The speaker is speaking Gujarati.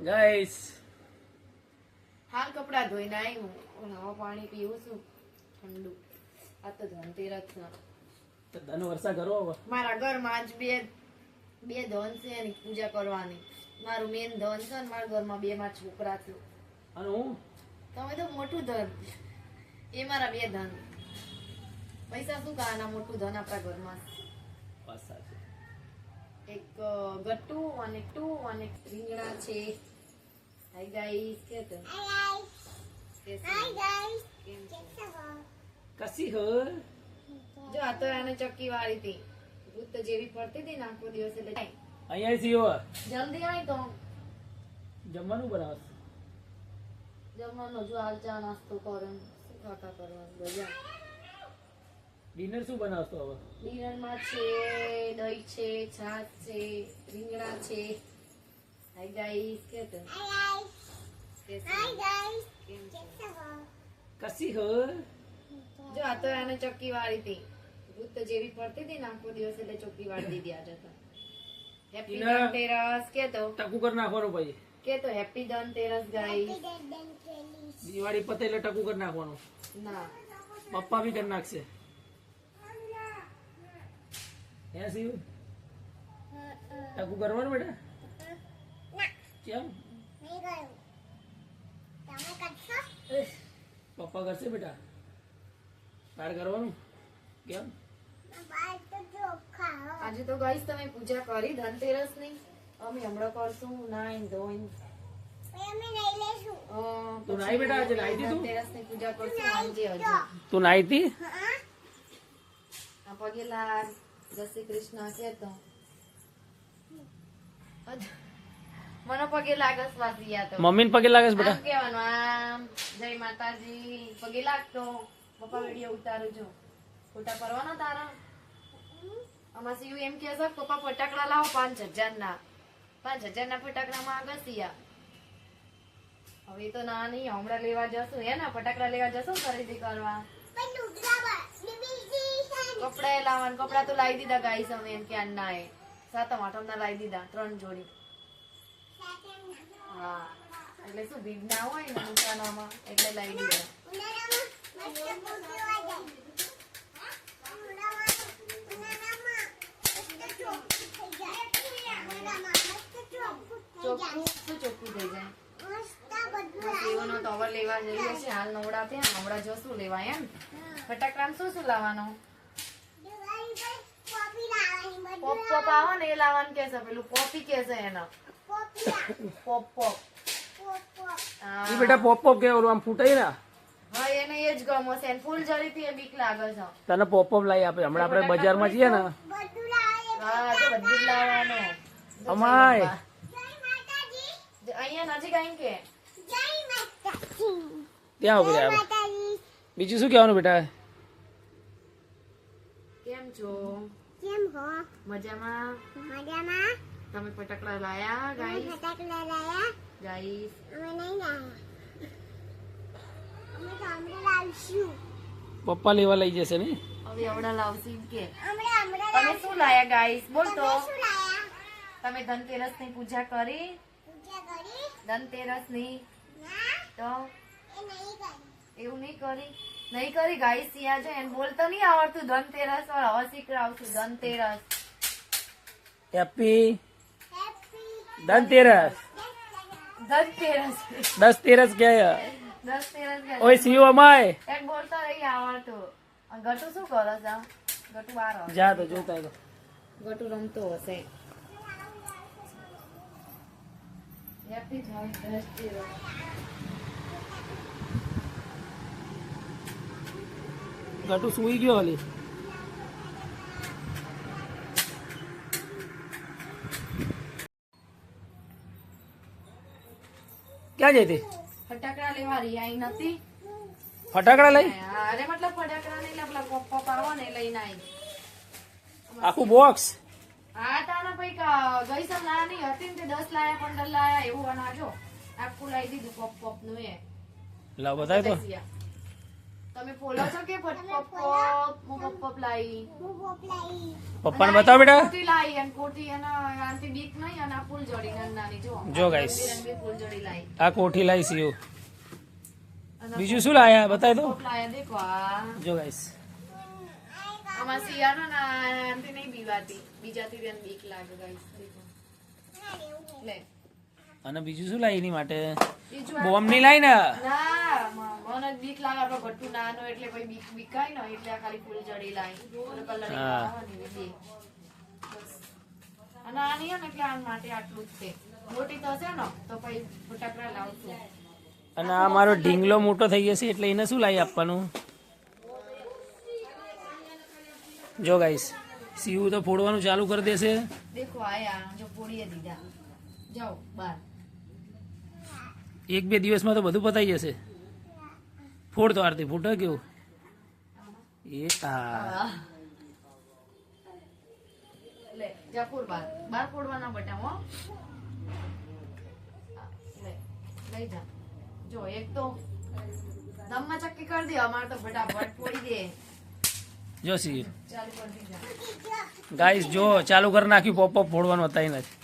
ગાઈસ હાલ કપડા ધોઈને આવી હું હવા પાણી પીવું છું ઠંડુ. આ તો ધનતેરસ ના તો ધન વર્ષા કરો હવે. મારા ઘરમાં આજ બે ધન છે એની પૂજા કરવાની. મારું મેન ધન છે ને મારા ઘરમાં બે માં છોકરા છે. અને હું તમે તો મોટું ધન, એ મારા બે ધન. પૈસા શું કાના મોટું ધન આપણા ઘરમાં. વાત સાચી. એક ગટ્ટુ અને ટુ અને રીંગણા છે. હાય ગાઈસ કે તો હાય ગાઈસ કેમ છો? કસી હો જો આ તો આને ચક્કી વાળી હતી, ભૂત જેવી પડતી હતી ને આખો દિવસ. એટલે અહીંયા છીએ હવે. જલ્દી આવી તો જમવાનું બનાવશે. જમવાનો જો હાલ ચા નાસ્તો કરે શું ખાતા કરવાનું બધા. ડિનર શું બનાવશો હવે? ડિનરમાં છે દહીં છે, છાશ છે, રીંગણા છે. હાય ગાઈસ કે તો હાય ગાઈસ કેમ છો? કસી હો જો આ તો આને ચક્કી વાળી હતી, ભૂત જેવી પડતી હતી ને આખો દિવસ. એટલે ચોખ્ખી વાળી દીધી આજે તો. હેપી ધનતેરસ કે તો ટકુ કરી નાખવાનું ભાઈ. કે તો હેપી ધનતેરસ ગાઈસ. દિવાળી પતે એટલે ટકુ કરી નાખવાનું. ના પપ્પા બી કરી નાખશે. હે શિવ ટકુ કરવાનું બેટા? કેમ? પપ્પા કરશે બેટા. તાર કરવાનું કેમ? આજે તો ગાઈસ તમે પૂજા કરી ધનતેરસ ની. અમે હમણાં કરશું નાઈન ધોઈન. તું નાઈ બેટા? આજે નાઈ તી તું? ધનતેરસ ની પૂજા કરશું આજે. હજુ તું નાઈ તી? આ પગે લાગ જય શ્રી કૃષ્ણ કે તો મને પગે લાગસ વાસિયા તો મમ્મીને પગે લાગે છે બેટા? આમ કહેવાનું આમ જય માતાજી પગે લાગતો. પપ્પા વિડિયો ઉતારું છું. ફોટા પરવાના તારા? આમાં શિવ એમ કે છે પપ્પા ફટાકડા લાવો 5000 ના. 5000 ના ફટાકડા માં આગસિયા. હવે તો ના નહીં, હમણાં લેવા જશું હે ને, ફટાકડા લેવા જશું ખરીદી કરવા. કપડા એ લાવવાનું. કપડા તો લાવી દીધા ગાઈસ અમે એમ કે અન્ના એ 7મ 8મ ના લાવી દીધા 3 જોડી. હા એટલે શું ભીડ ના હોય ને દુકાનોમાં એટલે લાવી દીધા. ચોખ્ખું શું ચોખ્ખું થઈ જાય. સેવનો તવર લેવા જઈએ છે હાલ નવડા ત્યાં. હમણાં જો શું લેવા એમ ફટાકડા શું લાવવાનું? પોપ પોપ આવો ને એ લાવવાનું કે છે. પેલું પોપી કે છે એનો પોપ પોપ. ઈ બેટા પોપ પોપ કે ઓલું આમ ફૂટાય ને? હા એને એ જ ગમો છે. ફૂલ જરી થી એ બીક લાગે છે. તને પોપ પોપ લાવી આપે. હમણાં આપણે બજારમાં જઈએ ને. હા તો બધું જ લાવવાનું. અમાય અહીંયા નજીક આવીને કે ત્યાં ઉભી રહ્યા. બીજું શું કહેવાનું બેટા? કેમ છો? કેમ હો? મજામાં? મજામાં? તમે ફટાકડા લાયા ગાઈસ? ફટાકડા લાયા? ગાઈસ અમે નહીં લાયા. અમે તો હમણાં લાવશું. પપ્પા લેવા લઈ જશે ને? હવે હમણાં લાવશું એમ કે. હમણાં તમે શું લાયા ગાઈસ? બોલ તો. શું લાયા? તમે ધનતેરસ ની પૂજા કરી? પૂજા કરી? ધનતેરસ ની ના, તો એ નહીં કરી. એવું નહીં કરી? નહીં કરી ગાઈસ. ત્યાં છે એને બોલતો નહીં આવડતું ધનતેરસ વાળા. હવે શીખડાવશું ધનતેરસ. Happy happy Dhanteras. ધનતેરસ 10 તેરસ કે? ધનતેરસ કે? ઓય શિવ અમાય એક બોલતો નહીં આવડતું. અને ગટુ શું કરો છો? ગટુ બાર હશે. જા તો જોતા તો. ગટુ રમતો હશે. હેપી ધનતેરસ. ગટુ સુઈ ગયો હાલી. ક્યાં જઈ હતી? ફટાકડા લેવા રિયાઈ નથી. ફટાકડા લઈ? અરે મતલબ ફટાકડા નહીં, પેલા પપ્પા પાવો ને લઈને આવી. આખું બોક્સ? હા તાના પૈ ગઈ સમ લાયા નહીં હતી ને તે 10 લાયા 15 લાયા એવું અનાજો આખું લાવી દીધું પોપ પોપ નું. એ લાવ બતાય તો. તમે ફોલો છો કે પપ લાઈ હું પોપલાઈ પપ્પાને બતાવો બેટા. કોટી લાઈ અને કોટી અને આંટી બીક નહીં અને આ ફૂલ જોડી નાની જો જો guys. રંગબેરંગી ફૂલ જોડી લાઈ આ કોઠી લાવી સીયુ. અને બીજું શું લાયા બતાવી દો. પપ લાયા દેખો આ જો ગાઈસ આમાં સિયાનો ના આંટી નહીં બીવાતી બીજાથી તેને બીક લાગે ગાઈસ દેખો લે અને બીજું શું લાવી એની માટે? બીજું આ- બોમ્બ ની લાવી ને. ના મને બીક લાગે આપણો ગટ્ટુ નાનો એટલે કોઈ બીક બીકાય ને એટલે આ ખાલી ફૂલ જડી લાઈ અને કલરિંગ હા. કરવાની બે બસ અને આની હે ને એટલે આન માટે આટલું જ છે મોટી થશે ને તો પછી ફટાકડા લાવશું અને આ મારો ઢીંગલો મોટો થઈ જશે એટલે એને શું લાવી આપવાનું? જો ગાઈસ સીવું તો ફોડવાનું ચાલુ કરી દેશે. દેખો આયા જો પોડીએ દીધા જાઓ બાર એક બે દિવસમાં તો બધું પતાઈ જશે. ફોડ તો આરતી ફૂટે કેવું એ હા લે જા ફોડ બાર ફોડવાના બટા હો લે લઈ જા જો એક તો દમમાં ચક્કી કરી દે અમાર તો ફટાફટ ફોડી દે જો સી ચાલુ કરી દીધા ગાઈસ જો ચાલુ કરી નાખ્યું પોપ પોપ ફોડવાનું હતા નથી.